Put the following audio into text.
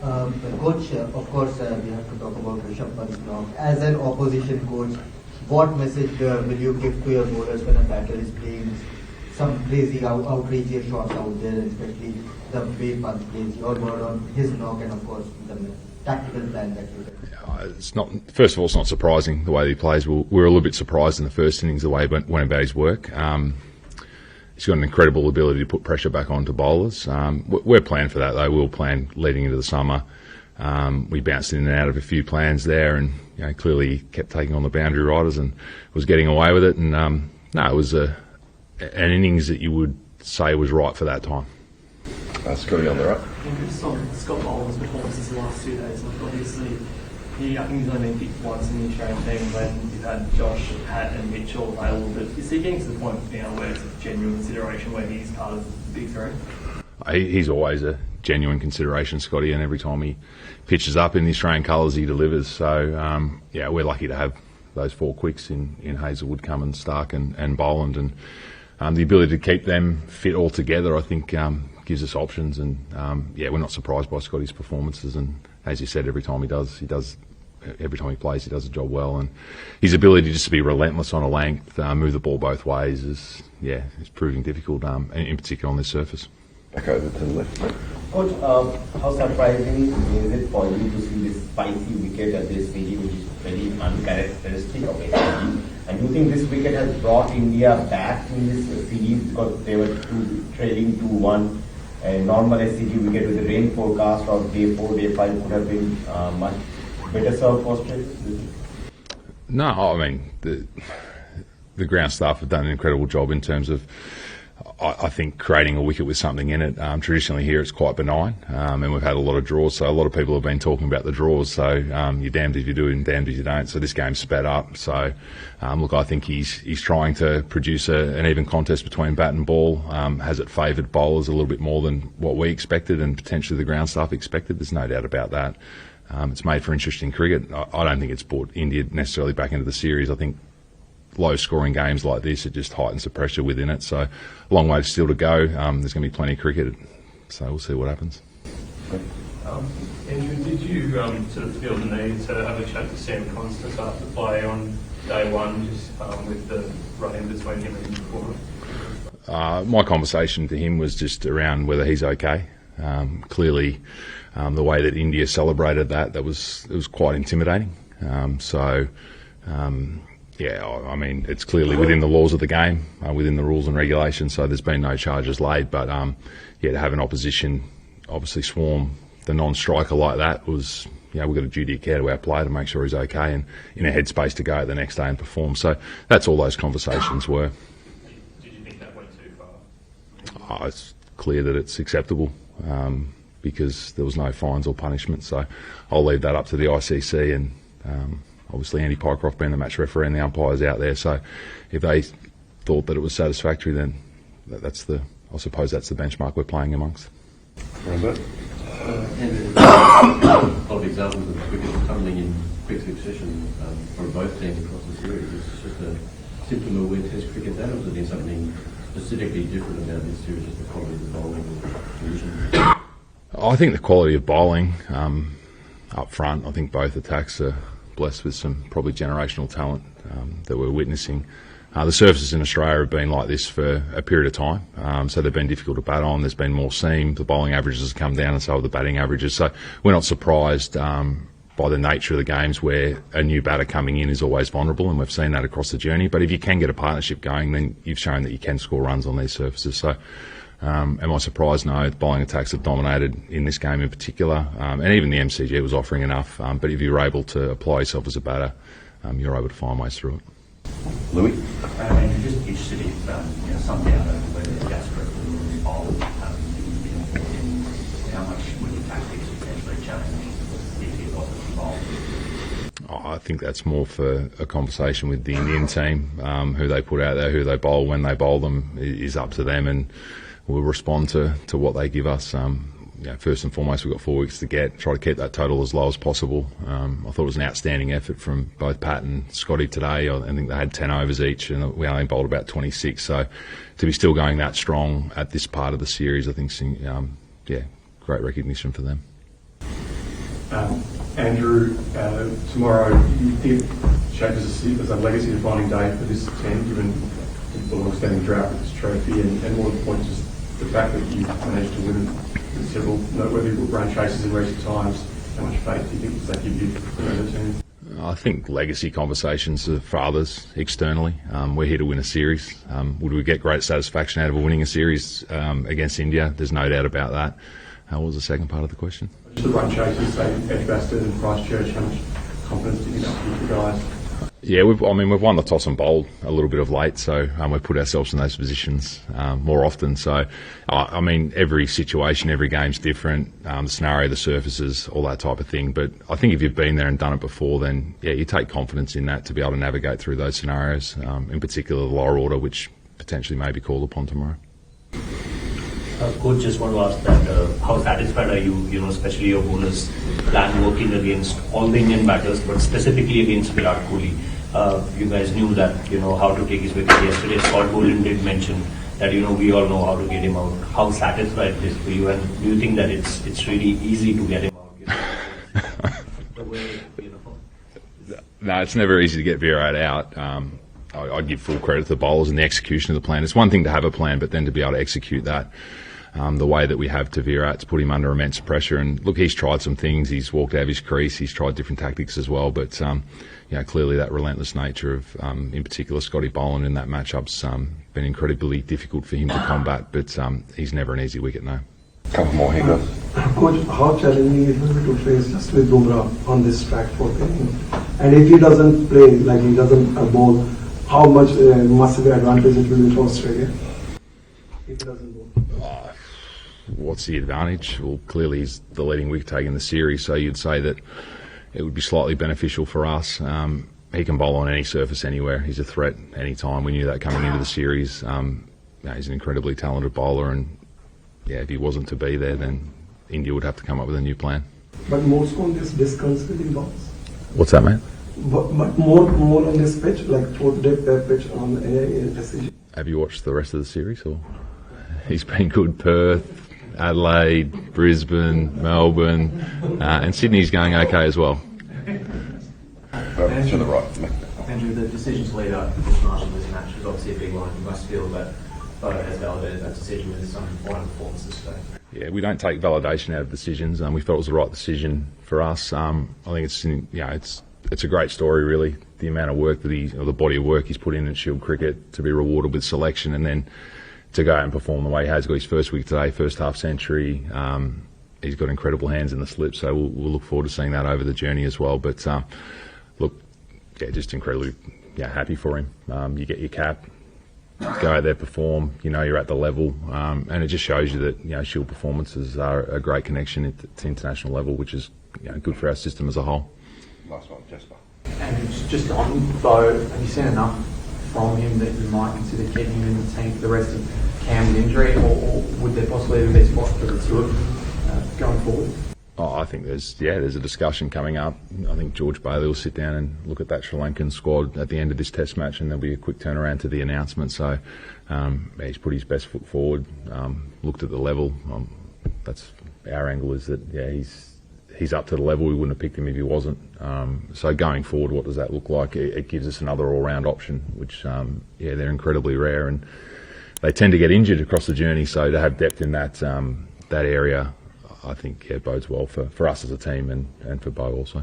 Coach, of course, we have to talk about Rishabh Pant's knock. As an opposition coach, what message will you give to your bowlers when a batter is playing some crazy, outrageous shots out there, especially the way Pant plays? Your word on his knock and, of course, the tactical plan that you get. It's not. First of all, it's not surprising the way that he plays. We were a little bit surprised in the first innings the way he went about his work. He's got an incredible ability to put pressure back onto bowlers. We're planning for that, though. We'll plan leading into the summer. We bounced in and out of a few plans there, and clearly kept taking on the boundary riders and was getting away with it. And it was an innings that you would say was right for that time. Scotty on the right. Just on Scott Boland's performances the last 2 days. Obviously, I think he's only been picked once in the Australian team when you've had Josh, Pat and Mitchell available, but is he getting to the point now where it's a genuine consideration where he's part of the big three? He's always a genuine consideration, Scotty, and every time he pitches up in the Australian colours he delivers. So we're lucky to have those 4 quicks in Hazelwood, Cummins, Stark and Boland, and the ability to keep them fit all together I think gives us options, and we're not surprised by Scotty's performances, and as you said, every time he plays, he does the job well, and his ability just to be relentless on a length, move the ball both ways is proving difficult, in particular on this surface. Back over to the left. Coach, how surprising is it for you to see this spicy wicket at this stage, which is very uncharacteristic of SCG? And do you think this wicket has brought India back in this series because they were trailing 2-1? A normal SCG wicket with the rain forecast of day 4, day 5 could have been much better served for Australia? No, I mean, the ground staff have done an incredible job in terms of, I think, creating a wicket with something in it. Traditionally here it's quite benign, and we've had a lot of draws, so a lot of people have been talking about the draws, so you're damned if you do and damned if you don't. So this game's sped up, so look, I think he's trying to produce an even contest between bat and ball. Has it favoured bowlers a little bit more than what we expected and potentially the ground staff expected? There's no doubt about that. It's made for interesting cricket. I don't think it's brought India necessarily back into the series. I think low-scoring games like this, it just heightens the pressure within it. So a long way still to go. There's going to be plenty of cricket, so we'll see what happens. Andrew, did you sort of feel the need to have a chat to Sam Konstas after play on day 1, just with the run-in between him and the performer? My conversation to him was just around whether he's okay. Clearly, the way that India celebrated it was quite intimidating. I mean, it's clearly within the laws of the game, within the rules and regulations, so there's been no charges laid. But, to have an opposition obviously swarm the non-striker like that was, we've got a duty of care to our player to make sure he's okay and in a headspace to go out the next day and perform. So that's all those conversations were. Did you think that went too far? It's clear that it's acceptable because there was no fines or punishment. So I'll leave that up to the ICC and obviously Andy Pycroft being the match referee and the umpires out there. So if they thought that it was satisfactory, then I suppose that's the benchmark we're playing amongst. Andrew, a lot of examples of wickets tumbling in quick succession from both teams across the series. Is this just a symptom of where Test cricket's at, or has there been something specifically different about this series, just the quality of the bowling or division? I think the quality of bowling up front, I think both attacks are blessed with some probably generational talent that we're witnessing. The surfaces in Australia have been like this for a period of time, so they've been difficult to bat on. There's been more seam, the bowling averages have come down, and so have the batting averages. So we're not surprised by the nature of the games where a new batter coming in is always vulnerable, and we've seen that across the journey. But if you can get a partnership going, then you've shown that you can score runs on these surfaces. So am I surprised? No, the bowling attacks have dominated in this game in particular, and even the MCG was offering enough. But if you're able to apply yourself as a batter, you're able to find ways through it. Louis? I'm just interested if some doubt over whether Jasprit Bumrah bowled in how much would the tactics potentially change if he wasn't involved? I think that's more for a conversation with the Indian team. Who they put out there, who they bowl, when they bowl them is up to them, and we'll respond to what they give us. First and foremost, we've got 4 weeks to try to keep that total as low as possible. I thought it was an outstanding effort from both Pat and Scotty today. I think they had 10 overs each, and we only bowled about 26. So to be still going that strong at this part of the series, I think, great recognition for them. Andrew, tomorrow, you think shaped as a legacy defining day for this team, given the long-standing drought with this trophy, and more to the point, just the fact that you've managed to win several noteworthy run chases in recent times. How much faith do you think does that give you around the team? I think legacy conversations are for others externally. We're here to win a series. Would we get great satisfaction out of winning a series against India? There's no doubt about that. What was the second part of the question? Just the run chases, say Edgbaston and Christchurch, how much confidence do you think that gives you guys? Yeah, we've won the toss and bowl a little bit of late, so we've put ourselves in those positions more often. So, every situation, every game's different, the scenario, the surfaces, all that type of thing. But I think if you've been there and done it before, then yeah, you take confidence in that to be able to navigate through those scenarios, in particular the lower order, which potentially may be called upon tomorrow. Coach, just want to ask that how satisfied are you, especially your bowlers plan working against all the Indian batters, but specifically against Virat Kohli. You guys knew that, how to take his wicket yesterday. Scott Boland did mention that, we all know how to get him out. How satisfied is for you, and do you think that it's really easy to get him out? The way, No, it's never easy to get Virat out. I give full credit to the bowlers and the execution of the plan. It's one thing to have a plan, but then to be able to execute that the way that we have to Virat, to put him under immense pressure. And look, he's tried some things. He's walked out of his crease. He's tried different tactics as well. But clearly that relentless nature of, in particular, Scotty Boland in that matchup's been incredibly difficult for him to combat. But he's never an easy wicket, no. Couple more here, guys. Coach, how challenging it will be to face Jasprit Bumrah on this track for him? And if he doesn't play, like he doesn't bowl, how much massive advantage it will be for Australia if he doesn't bowl? What's the advantage? Well, clearly he's the leading wicket taker in the series, so you'd say that it would be slightly beneficial for us. He can bowl on any surface anywhere. He's a threat any time. We knew that coming into the series. He's an incredibly talented bowler, and if he wasn't to be there, then India would have to come up with a new plan. But more so on this disconcerting balls. What's that, mate? But more on this pitch, like fourth depth pitch on a decision. Have you watched the rest of the series? Or he's been good. Perth, Adelaide, Brisbane, Melbourne, and Sydney's going okay as well. To the right. Andrew, the decision to lead up this marginless match was obviously a big one. You must feel that Boland has validated that decision with some fine performances today. Yeah, we don't take validation out of decisions. We felt it was the right decision for us. I think it's a great story, really. The amount of work that the body of work he's put in Shield cricket to be rewarded with selection, and then to go out and perform the way he has. Got his first wicket today, first half century. He's got incredible hands in the slip, so we'll look forward to seeing that over the journey as well. But just incredibly happy for him. You get your cap, go out there, perform. You're at the level, and it just shows you that Shield performances are a great connection to international level, which is good for our system as a whole. Last one, Jasper. And just on Bo, have you seen enough from him that you might consider keeping him in the team for the rest of Cam's injury, or would there possibly be a spot for the two of them going forward? I think there's a discussion coming up. I think George Bailey will sit down and look at that Sri Lankan squad at the end of this Test match, and there'll be a quick turnaround to the announcement. So he's put his best foot forward, looked at the level. That's our angle, is that he's up to the level. We wouldn't have picked him if he wasn't. So going forward, what does that look like? It gives us another all-round option, which they're incredibly rare, and they tend to get injured across the journey. So to have depth in that area, I think bodes well for us as a team and for Bo also.